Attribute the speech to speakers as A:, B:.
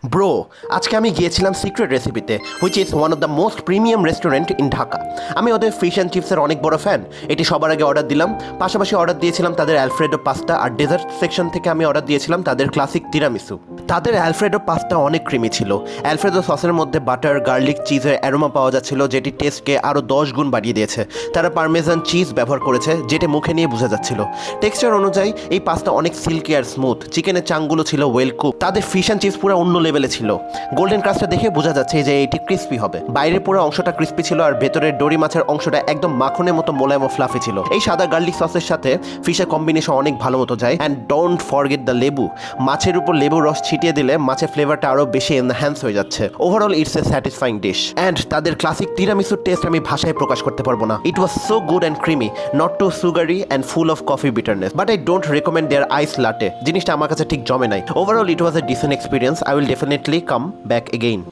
A: Bro, আজকে আমি গিয়েছিলাম সিক্রেট রেসিপিতে, which is one of the most premium restaurant in Dhaka. আমি ওদের ফিশ অ্যান্ড চিপসের অনেক বড় ফ্যান। এটি সবার আগে অর্ডার দিলাম। পাশাপাশি অর্ডার দিয়েছিলাম তাদের অ্যালফ্রেডো পাস্তা, আর ডেজার্ট সেকশন থেকে আমি অর্ডার দিয়েছিলাম তাদের ক্লাসিক তিরামিসু। তাদের অ্যালফ্রেডো পাস্তা অনেক ক্রিমি ছিল। অ্যালফ্রেডো সসের মধ্যে বাটার, গার্লিক, চিজের অ্যারোমা পাওয়া যাচ্ছিল, যেটি টেস্টকে আরও 10 গুণ বাড়িয়ে দিয়েছে। তারা পারমেজান চিজ ব্যবহার করেছে, যেটি মুখে নিয়ে বোঝা যাচ্ছিল। টেক্সচার অনুযায়ী এই পাস্তা অনেক সিল্কি আর স্মুথ। চিকেনের চাংগুলো ছিল ওয়েল কুক। তাদের ফিশ অ্যান্ড চিপস পুরো অন্য লেভেলে ছিল। গোল্ডেন ক্রাস্টটা দেখে বোঝা যাচ্ছে যে এটি ক্রিস্পি হবে। বাইরের পুরো অংশটা ক্রিস্পি ছিল, আর ভেতরের ডোরি মাছের অংশটা একদম মাখনের মতো মোলায়েম ও ফ্লাফি ছিল। এই সাদা গার্লিক সসের সাথে ফিশের কম্বিনেশন অনেক ভালো মতো যায়। অ্যান্ড ডোন্ট ফরগেট দ্য লেবু। মাছের উপর লেবুর রস ছিটিয়ে দিলে মাছের ফ্লেভারটা আরও বেশি এনহ্যান্স হয়ে যাচ্ছে। Overall it's a satisfying dish. And তাদের ক্লাসিক তিরামিসুর টেস্ট আমি ভাষায় প্রকাশ করতে পারবো না। It was so good and creamy, not too sugary and full of coffee bitterness, but I don't recommend their ice latte. জিনিসটা আমার কাছে ঠিক জমে নাই। Overall it was a decent experience. I will definitely come back again.